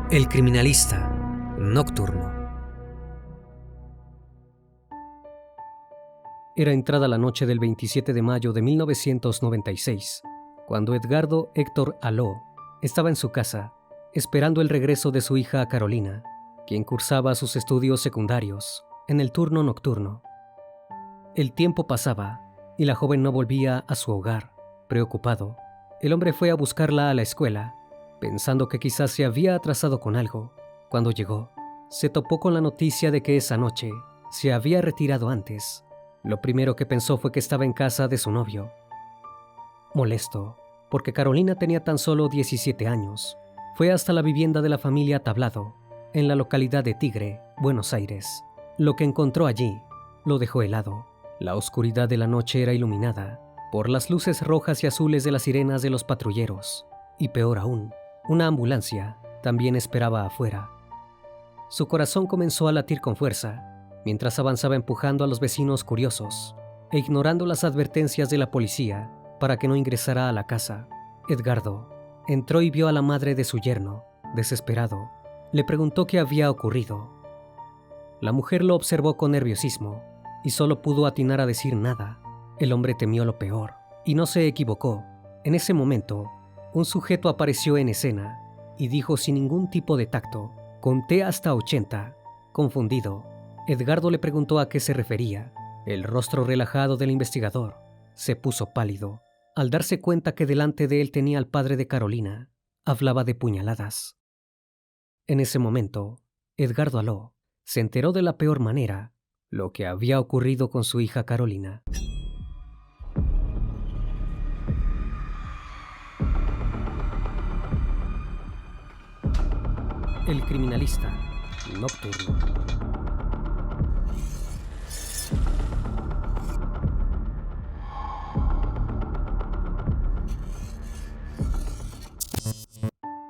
El criminalista nocturno. Era entrada la noche del 27 de mayo de 1996, cuando Edgardo Héctor Aló estaba en su casa, esperando el regreso de su hija Carolina, quien cursaba sus estudios secundarios en el turno nocturno. El tiempo pasaba y la joven no volvía a su hogar. Preocupado, el hombre fue a buscarla a la escuela, pensando que quizás se había atrasado con algo. Cuando llegó, se topó con la noticia de que esa noche se había retirado antes. Lo primero que pensó fue que estaba en casa de su novio. Molesto, porque Carolina tenía tan solo 17 años, fue hasta la vivienda de la familia Tablado, en la localidad de Tigre, Buenos Aires. Lo que encontró allí lo dejó helado. La oscuridad de la noche era iluminada por las luces rojas y azules de las sirenas de los patrulleros. Y peor aún, una ambulancia también esperaba afuera. Su corazón comenzó a latir con fuerza, mientras avanzaba empujando a los vecinos curiosos e ignorando las advertencias de la policía para que no ingresara a la casa. Edgardo entró y vio a la madre de su yerno, desesperado. Le preguntó qué había ocurrido. La mujer lo observó con nerviosismo y solo pudo atinar a decir nada. El hombre temió lo peor y no se equivocó. En ese momento, un sujeto apareció en escena y dijo sin ningún tipo de tacto: «Conté hasta 80». Confundido, Edgardo le preguntó a qué se refería. El rostro relajado del investigador se puso pálido al darse cuenta que delante de él tenía al padre de Carolina. Hablaba de puñaladas. En ese momento, Edgardo Aló se enteró de la peor manera lo que había ocurrido con su hija Carolina. El criminalista nocturno.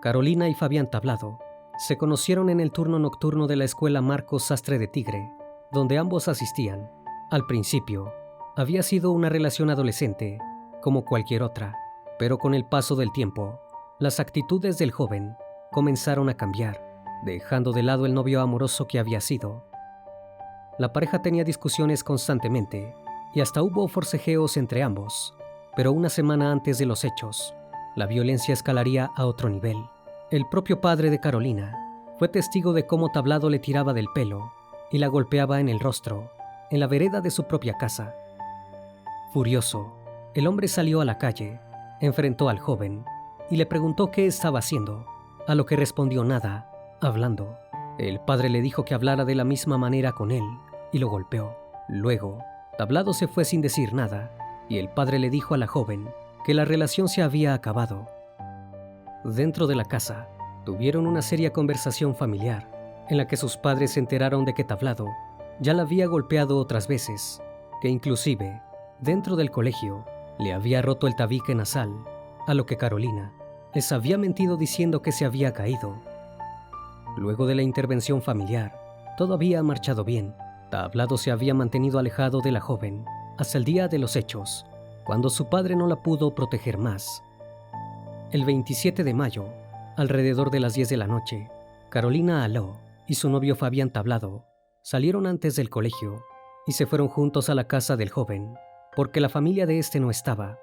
Carolina y Fabián Tablado se conocieron en el turno nocturno de la escuela Marcos Sastre de Tigre, donde ambos asistían. Al principio, había sido una relación adolescente, como cualquier otra, pero con el paso del tiempo, las actitudes del joven comenzaron a cambiar, dejando de lado el novio amoroso que había sido. La pareja tenía discusiones constantemente y hasta hubo forcejeos entre ambos, pero una semana antes de los hechos, la violencia escalaría a otro nivel. El propio padre de Carolina fue testigo de cómo Tablado le tiraba del pelo y la golpeaba en el rostro, en la vereda de su propia casa. Furioso, el hombre salió a la calle, enfrentó al joven y le preguntó qué estaba haciendo, a lo que respondió nada, hablando. El padre le dijo que hablara de la misma manera con él y lo golpeó. Luego, Tablado se fue sin decir nada y el padre le dijo a la joven que la relación se había acabado. Dentro de la casa, tuvieron una seria conversación familiar en la que sus padres se enteraron de que Tablado ya la había golpeado otras veces, que inclusive, dentro del colegio, le había roto el tabique nasal, a lo que Carolina les había mentido diciendo que se había caído. Luego de la intervención familiar, todo había marchado bien. Tablado se había mantenido alejado de la joven hasta el día de los hechos, cuando su padre no la pudo proteger más. El 27 de mayo, alrededor de las 10 de la noche, Carolina Aló y su novio Fabián Tablado salieron antes del colegio y se fueron juntos a la casa del joven, porque la familia de este no estaba.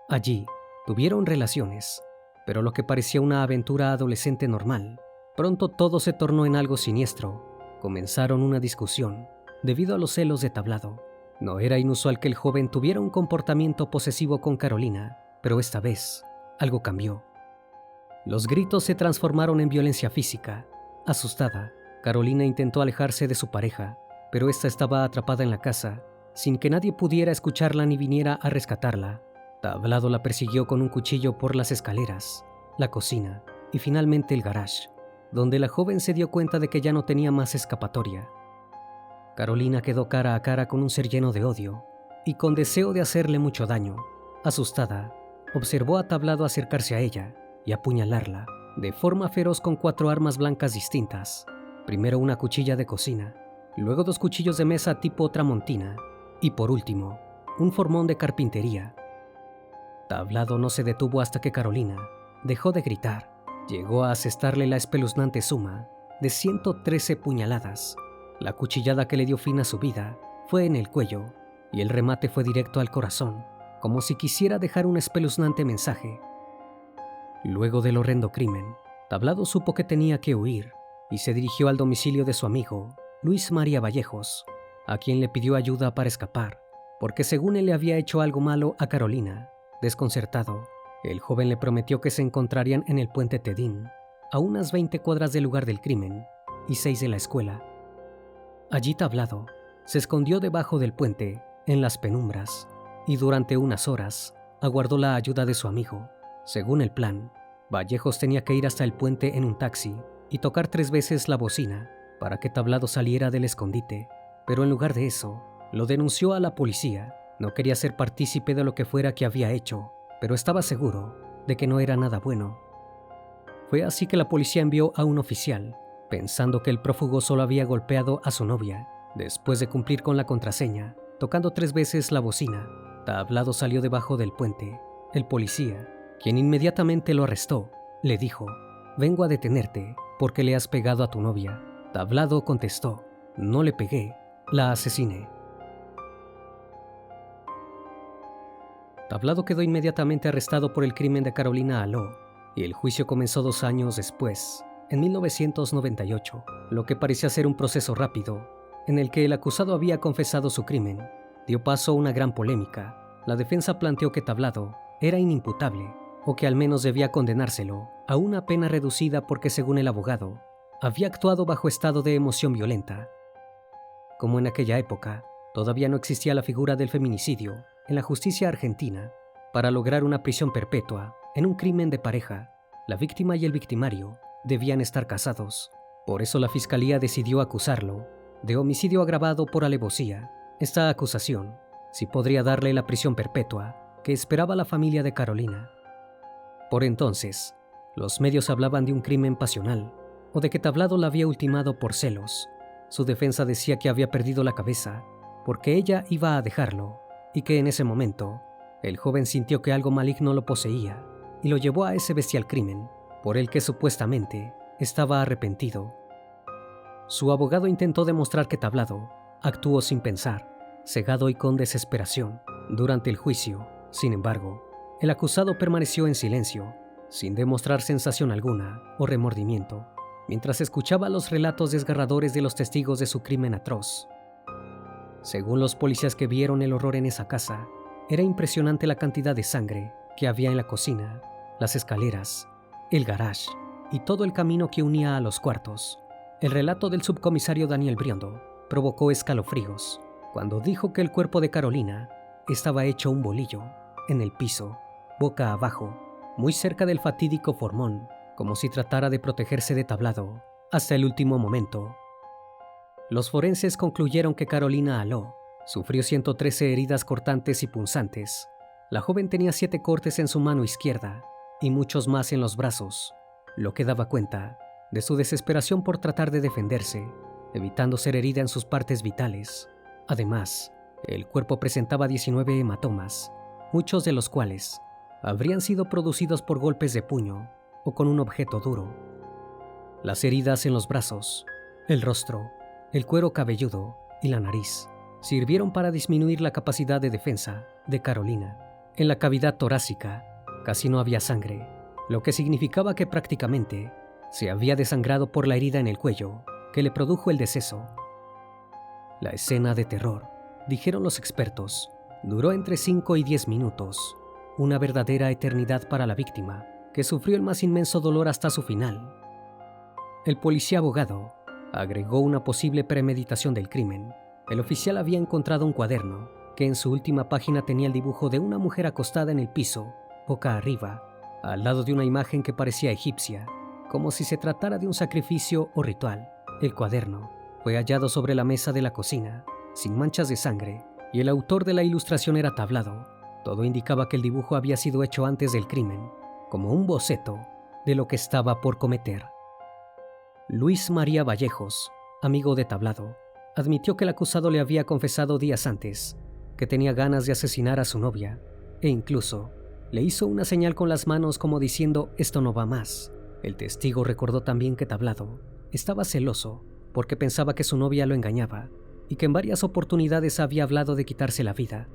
Allí tuvieron relaciones, pero lo que parecía una aventura adolescente normal, pronto todo se tornó en algo siniestro. Comenzaron una discusión debido a los celos de Tablado. No era inusual que el joven tuviera un comportamiento posesivo con Carolina, pero esta vez algo cambió. Los gritos se transformaron en violencia física. Asustada, Carolina intentó alejarse de su pareja, pero esta estaba atrapada en la casa, sin que nadie pudiera escucharla ni viniera a rescatarla. Tablado la persiguió con un cuchillo por las escaleras, la cocina y finalmente el garage, donde la joven se dio cuenta de que ya no tenía más escapatoria. Carolina quedó cara a cara con un ser lleno de odio y con deseo de hacerle mucho daño. Asustada, observó a Tablado acercarse a ella y apuñalarla de forma feroz con 4 armas blancas distintas. Primero una cuchilla de cocina, luego 2 cuchillos de mesa tipo tramontina y por último, un formón de carpintería. Tablado no se detuvo hasta que Carolina dejó de gritar, llegó a asestarle la espeluznante suma de 113 puñaladas. La cuchillada que le dio fin a su vida fue en el cuello y el remate fue directo al corazón, como si quisiera dejar un espeluznante mensaje. Luego del horrendo crimen, Tablado supo que tenía que huir y se dirigió al domicilio de su amigo, Luis María Vallejos, a quien le pidió ayuda para escapar, porque según él le había hecho algo malo a Carolina. Desconcertado, el joven le prometió que se encontrarían en el puente Tedín, a unas 20 cuadras del lugar del crimen y 6 de la escuela. Allí Tablado se escondió debajo del puente, en las penumbras, y durante unas horas aguardó la ayuda de su amigo. Según el plan, Vallejos tenía que ir hasta el puente en un taxi y tocar 3 veces la bocina para que Tablado saliera del escondite, pero en lugar de eso, lo denunció a la policía. No quería ser partícipe de lo que fuera que había hecho, pero estaba seguro de que no era nada bueno. Fue así que la policía envió a un oficial, pensando que el prófugo solo había golpeado a su novia. Después de cumplir con la contraseña, tocando 3 veces la bocina, Tablado salió debajo del puente. El policía, quien inmediatamente lo arrestó, le dijo: «Vengo a detenerte porque le has pegado a tu novia». Tablado contestó: «No le pegué, la asesiné». Tablado quedó inmediatamente arrestado por el crimen de Carolina Aló, y el juicio comenzó 2 años después, en 1998, lo que parecía ser un proceso rápido, en el que el acusado había confesado su crimen, dio paso a una gran polémica. La defensa planteó que Tablado era inimputable, o que al menos debía condenárselo a una pena reducida porque, según el abogado, había actuado bajo estado de emoción violenta. Como en aquella época todavía no existía la figura del feminicidio en la justicia argentina, para lograr una prisión perpetua en un crimen de pareja, la víctima y el victimario debían estar casados. Por eso la fiscalía decidió acusarlo de homicidio agravado por alevosía. Esta acusación sí podría darle la prisión perpetua que esperaba la familia de Carolina. Por entonces, los medios hablaban de un crimen pasional o de que Tablado la había ultimado por celos. Su defensa decía que había perdido la cabeza porque ella iba a dejarlo y que en ese momento el joven sintió que algo maligno lo poseía y lo llevó a ese bestial crimen por el que supuestamente estaba arrepentido. Su abogado intentó demostrar que Tablado actuó sin pensar, cegado y con desesperación. Durante el juicio, sin embargo, el acusado permaneció en silencio, sin demostrar sensación alguna o remordimiento, mientras escuchaba los relatos desgarradores de los testigos de su crimen atroz. Según los policías que vieron el horror en esa casa, era impresionante la cantidad de sangre que había en la cocina, las escaleras, el garage y todo el camino que unía a los cuartos. El relato del subcomisario Daniel Briondo provocó escalofríos cuando dijo que el cuerpo de Carolina estaba hecho un bolillo en el piso, boca abajo, muy cerca del fatídico formón, como si tratara de protegerse de Tablado hasta el último momento. Los forenses concluyeron que Carolina Aló sufrió 113 heridas cortantes y punzantes. La joven tenía 7 cortes en su mano izquierda y muchos más en los brazos, lo que daba cuenta de su desesperación por tratar de defenderse, evitando ser herida en sus partes vitales. Además, el cuerpo presentaba 19 hematomas, muchos de los cuales habrían sido producidos por golpes de puño o con un objeto duro. Las heridas en los brazos, el rostro, el cuero cabelludo y la nariz sirvieron para disminuir la capacidad de defensa de Carolina. En la cavidad torácica casi no había sangre, lo que significaba que prácticamente se había desangrado por la herida en el cuello que le produjo el deceso. La escena de terror, dijeron los expertos, duró entre 5 y 10 minutos, una verdadera eternidad para la víctima, que sufrió el más inmenso dolor hasta su final. El policía abogado agregó una posible premeditación del crimen. El oficial había encontrado un cuaderno que en su última página tenía el dibujo de una mujer acostada en el piso, boca arriba, al lado de una imagen que parecía egipcia, como si se tratara de un sacrificio o ritual. El cuaderno fue hallado sobre la mesa de la cocina, sin manchas de sangre, y el autor de la ilustración era Tablado. Todo indicaba que el dibujo había sido hecho antes del crimen, como un boceto de lo que estaba por cometer. Luis María Vallejos, amigo de Tablado, admitió que el acusado le había confesado días antes que tenía ganas de asesinar a su novia, e incluso le hizo una señal con las manos como diciendo «esto no va más». El testigo recordó también que Tablado estaba celoso porque pensaba que su novia lo engañaba y que en varias oportunidades había hablado de quitarse la vida.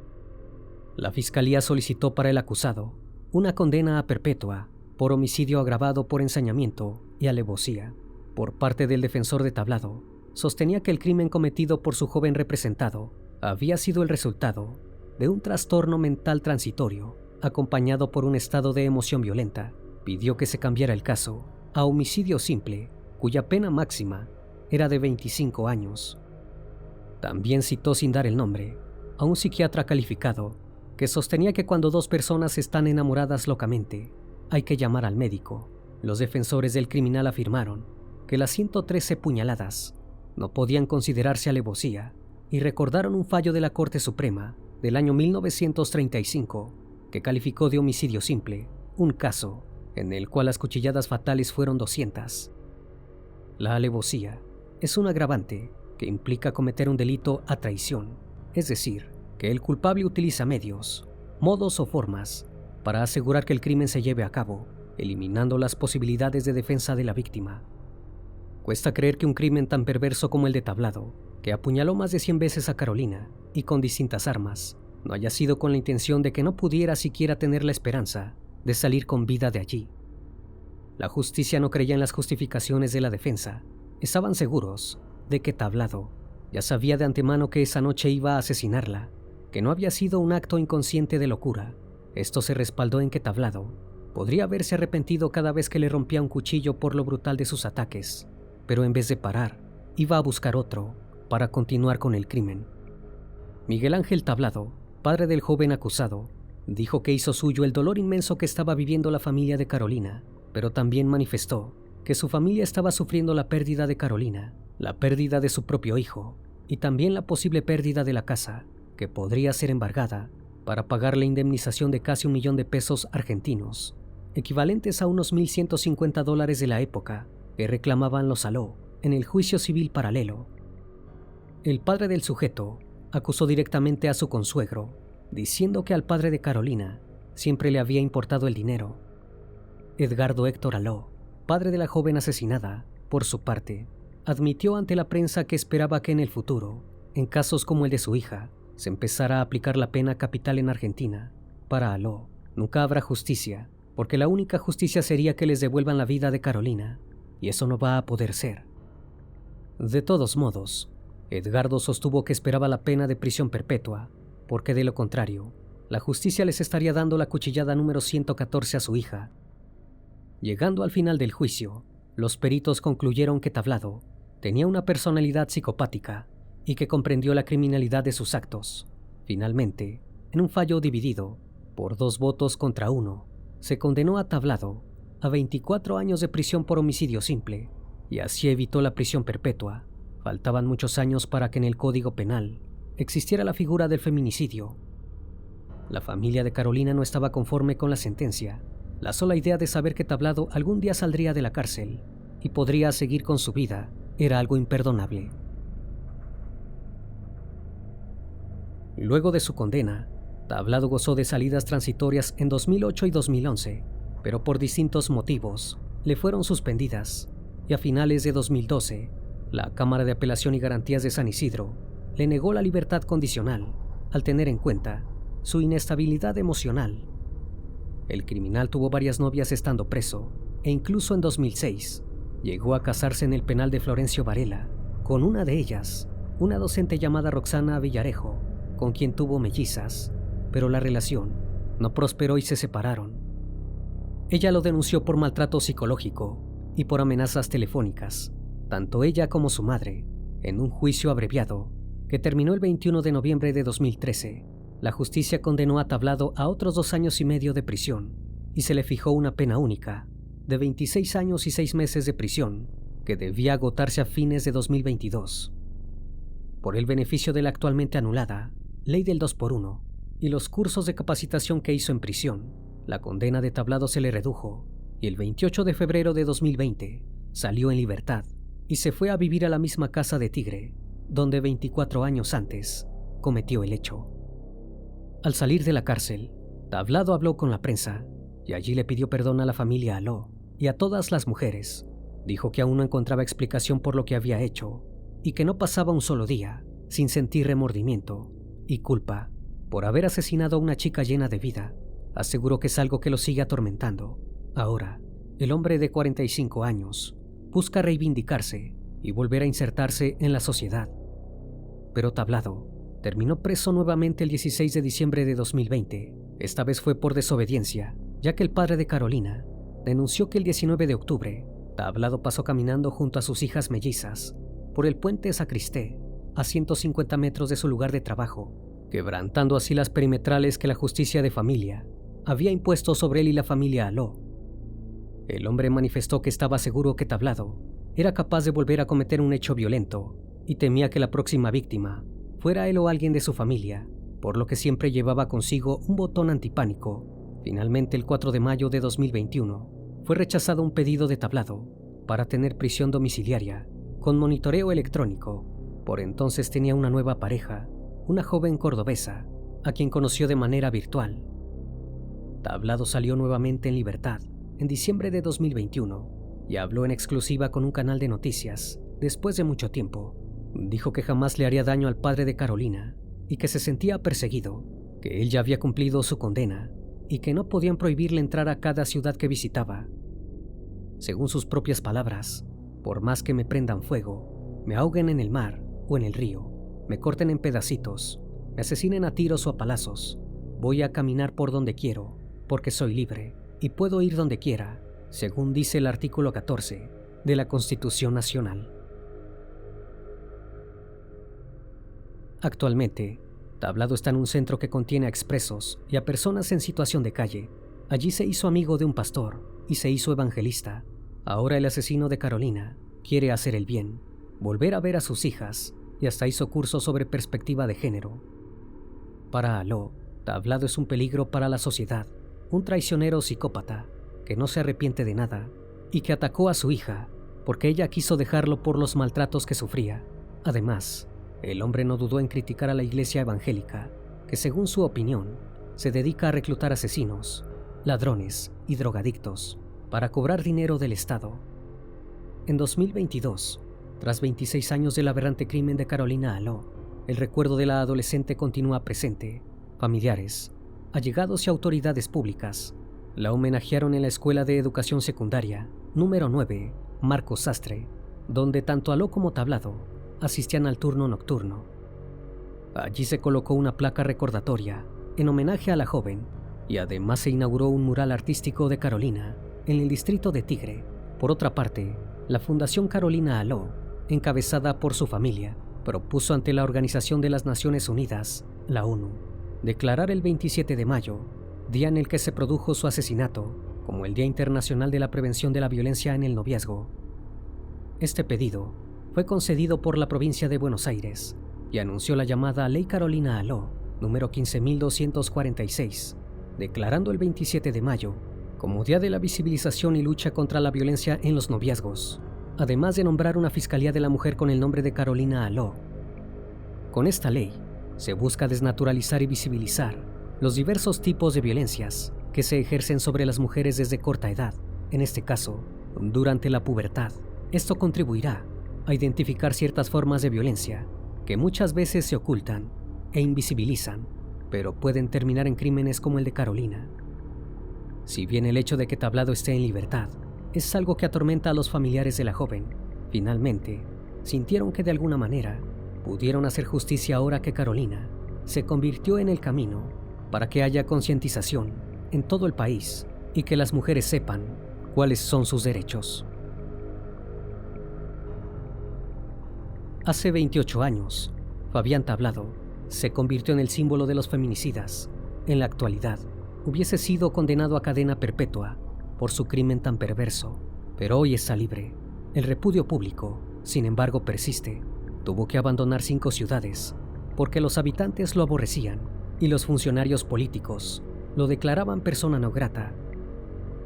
La fiscalía solicitó para el acusado una condena a perpetua por homicidio agravado por ensañamiento y alevosía. Por parte del defensor de Tablado, sostenía que el crimen cometido por su joven representado había sido el resultado de un trastorno mental transitorio acompañado por un estado de emoción violenta. Pidió que se cambiara el caso a homicidio simple, cuya pena máxima era de 25 años. También citó, sin dar el nombre, a un psiquiatra calificado que sostenía que cuando dos personas están enamoradas locamente, hay que llamar al médico. Los defensores del criminal afirmaron que las 113 puñaladas no podían considerarse alevosía y recordaron un fallo de la Corte Suprema del año 1935 que calificó de homicidio simple un caso en el cual las cuchilladas fatales fueron 200. La alevosía es un agravante que implica cometer un delito a traición, es decir, que el culpable utiliza medios, modos o formas para asegurar que el crimen se lleve a cabo, eliminando las posibilidades de defensa de la víctima. Cuesta creer que un crimen tan perverso como el de Tablado, que apuñaló más de 100 veces a Carolina y con distintas armas, no haya sido con la intención de que no pudiera siquiera tener la esperanza de salir con vida de allí. La justicia no creía en las justificaciones de la defensa. Estaban seguros de que Tablado ya sabía de antemano que esa noche iba a asesinarla, que no había sido un acto inconsciente de locura. Esto se respaldó en que Tablado podría haberse arrepentido cada vez que le rompía un cuchillo por lo brutal de sus ataques, pero en vez de parar, iba a buscar otro para continuar con el crimen. Miguel Ángel Tablado, padre del joven acusado, dijo que hizo suyo el dolor inmenso que estaba viviendo la familia de Carolina, pero también manifestó que su familia estaba sufriendo la pérdida de Carolina, la pérdida de su propio hijo y también la posible pérdida de la casa, que podría ser embargada para pagar la indemnización de casi $1 millón argentinos, equivalentes a unos $1,150 de la época, que reclamaban los Aló en el juicio civil paralelo. El padre del sujeto acusó directamente a su consuegro, diciendo que al padre de Carolina siempre le había importado el dinero. Edgardo Héctor Aló, padre de la joven asesinada, por su parte, admitió ante la prensa que esperaba que en el futuro, en casos como el de su hija, se empezara a aplicar la pena capital en Argentina. Para Aló, nunca habrá justicia, porque la única justicia sería que les devuelvan la vida de Carolina, y eso no va a poder ser. De todos modos, Edgardo sostuvo que esperaba la pena de prisión perpetua, porque de lo contrario, la justicia les estaría dando la cuchillada número 114 a su hija. Llegando al final del juicio, los peritos concluyeron que Tablado tenía una personalidad psicopática y que comprendió la criminalidad de sus actos. Finalmente, en un fallo dividido por 2 votos contra 1, se condenó a Tablado a 24 años de prisión por homicidio simple, y así evitó la prisión perpetua. Faltaban muchos años para que en el Código Penal existiera la figura del feminicidio. La familia de Carolina no estaba conforme con la sentencia. La sola idea de saber que Tablado algún día saldría de la cárcel y podría seguir con su vida era algo imperdonable. Luego de su condena, Tablado gozó de salidas transitorias en 2008 y 2011, pero por distintos motivos le fueron suspendidas, y a finales de 2012, la Cámara de Apelación y Garantías de San Isidro le negó la libertad condicional al tener en cuenta su inestabilidad emocional. El criminal tuvo varias novias estando preso, e incluso en 2006 llegó a casarse en el penal de Florencio Varela, con una de ellas, una docente llamada Roxana Villarejo, con quien tuvo mellizas, pero la relación no prosperó y se separaron. Ella lo denunció por maltrato psicológico y por amenazas telefónicas, tanto ella como su madre, en un juicio abreviado que terminó el 21 de noviembre de 2013. La justicia condenó a Tablado a otros 2 años y medio de prisión y se le fijó una pena única de 26 años y 6 meses de prisión que debía agotarse a fines de 2022. Por el beneficio de la actualmente anulada Ley del 2x1 y los cursos de capacitación que hizo en prisión, la condena de Tablado se le redujo y el 28 de febrero de 2020 salió en libertad y se fue a vivir a la misma casa de Tigre, donde 24 años antes cometió el hecho. Al salir de la cárcel, Tablado habló con la prensa y allí le pidió perdón a la familia Aló y a todas las mujeres. Dijo que aún no encontraba explicación por lo que había hecho y que no pasaba un solo día sin sentir remordimiento y culpa por haber asesinado a una chica llena de vida. Aseguró que es algo que lo sigue atormentando. Ahora, el hombre de 45 años busca reivindicarse y volver a insertarse en la sociedad. Pero Tablado terminó preso nuevamente el 16 de diciembre de 2020. Esta vez fue por desobediencia, ya que el padre de Carolina denunció que el 19 de octubre Tablado pasó caminando junto a sus hijas mellizas por el puente Sacristé, a 150 metros de su lugar de trabajo, quebrantando así las perimetrales que la justicia de familia había impuesto sobre él y la familia Aló. El hombre manifestó que estaba seguro que Tablado era capaz de volver a cometer un hecho violento y temía que la próxima víctima fuera él o alguien de su familia, por lo que siempre llevaba consigo un botón antipánico. Finalmente, el 4 de mayo de 2021, fue rechazado un pedido de Tablado para tener prisión domiciliaria con monitoreo electrónico. Por entonces tenía una nueva pareja, una joven cordobesa, a quien conoció de manera virtual. Tablado salió nuevamente en libertad en diciembre de 2021 y habló en exclusiva con un canal de noticias después de mucho tiempo. Dijo que jamás le haría daño al padre de Carolina y que se sentía perseguido, que él ya había cumplido su condena y que no podían prohibirle entrar a cada ciudad que visitaba. Según sus propias palabras, por más que me prendan fuego, me ahoguen en el mar o en el río, me corten en pedacitos, me asesinen a tiros o a palazos, voy a caminar por donde quiero, porque soy libre y puedo ir donde quiera, según dice el artículo 14 de la Constitución Nacional. Actualmente, Tablado está en un centro que contiene a expresos y a personas en situación de calle. Allí se hizo amigo de un pastor y se hizo evangelista. Ahora el asesino de Carolina quiere hacer el bien, volver a ver a sus hijas y hasta hizo cursos sobre perspectiva de género. Para Aló, Tablado es un peligro para la sociedad, un traicionero psicópata que no se arrepiente de nada y que atacó a su hija porque ella quiso dejarlo por los maltratos que sufría. Además, el hombre no dudó en criticar a la iglesia evangélica, que según su opinión, se dedica a reclutar asesinos, ladrones y drogadictos para cobrar dinero del Estado. En 2022, tras 26 años del aberrante crimen de Carolina Aló, el recuerdo de la adolescente continúa presente. Familiares, allegados y autoridades públicas la homenajearon en la Escuela de Educación Secundaria número 9, Marcos Sastre, donde tanto Aló como Tablado asistían al turno nocturno. Allí se colocó una placa recordatoria en homenaje a la joven y además se inauguró un mural artístico de Carolina en el distrito de Tigre. Por otra parte, la Fundación Carolina Aló, encabezada por su familia, propuso ante la Organización de las Naciones Unidas, la ONU, declarar el 27 de mayo, día en el que se produjo su asesinato, como el Día Internacional de la Prevención de la Violencia en el Noviazgo. Este pedido fue concedido por la provincia de Buenos Aires y anunció la llamada Ley Carolina Aló, número 15.246, declarando el 27 de mayo como Día de la Visibilización y Lucha contra la Violencia en los Noviazgos, además de nombrar una Fiscalía de la Mujer con el nombre de Carolina Aló. Con esta ley, se busca desnaturalizar y visibilizar los diversos tipos de violencias que se ejercen sobre las mujeres desde corta edad, en este caso, durante la pubertad. Esto contribuirá a identificar ciertas formas de violencia que muchas veces se ocultan e invisibilizan, pero pueden terminar en crímenes como el de Carolina. Si bien el hecho de que Tablado esté en libertad es algo que atormenta a los familiares de la joven, finalmente sintieron que de alguna manera pudieron hacer justicia ahora que Carolina se convirtió en el camino para que haya concientización en todo el país y que las mujeres sepan cuáles son sus derechos. Hace 28 años, Fabián Tablado se convirtió en el símbolo de los feminicidas. En la actualidad, hubiese sido condenado a cadena perpetua por su crimen tan perverso, pero hoy está libre. El repudio público, sin embargo, persiste. Tuvo que abandonar 5 ciudades porque los habitantes lo aborrecían y los funcionarios políticos lo declaraban persona no grata.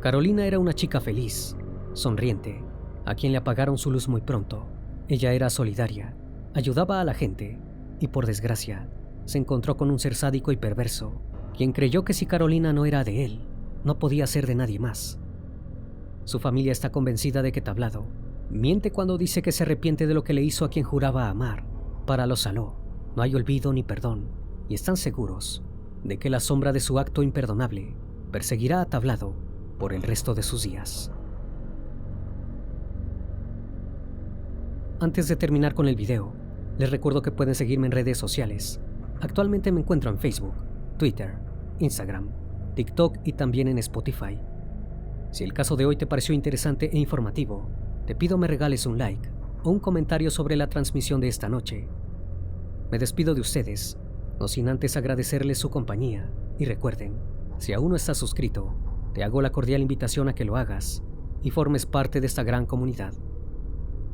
Carolina era una chica feliz, sonriente, a quien le apagaron su luz muy pronto. Ella era solidaria, ayudaba a la gente y, por desgracia, se encontró con un ser sádico y perverso, quien creyó que si Carolina no era de él, no podía ser de nadie más. Su familia está convencida de que Tablado miente cuando dice que se arrepiente de lo que le hizo a quien juraba amar. Para los Saló no hay olvido ni perdón, y están seguros de que la sombra de su acto imperdonable perseguirá a Tablado por el resto de sus días. Antes de terminar con el video, les recuerdo que pueden seguirme en redes sociales. Actualmente me encuentro en Facebook, Twitter, Instagram, TikTok y también en Spotify. Si el caso de hoy te pareció interesante e informativo, te pido me regales un like o un comentario sobre la transmisión de esta noche. Me despido de ustedes, no sin antes agradecerles su compañía, y recuerden, si aún no estás suscrito, te hago la cordial invitación a que lo hagas y formes parte de esta gran comunidad.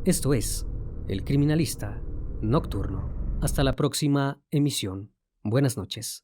Esto es El Criminalista Nocturno. Hasta la próxima emisión. Buenas noches.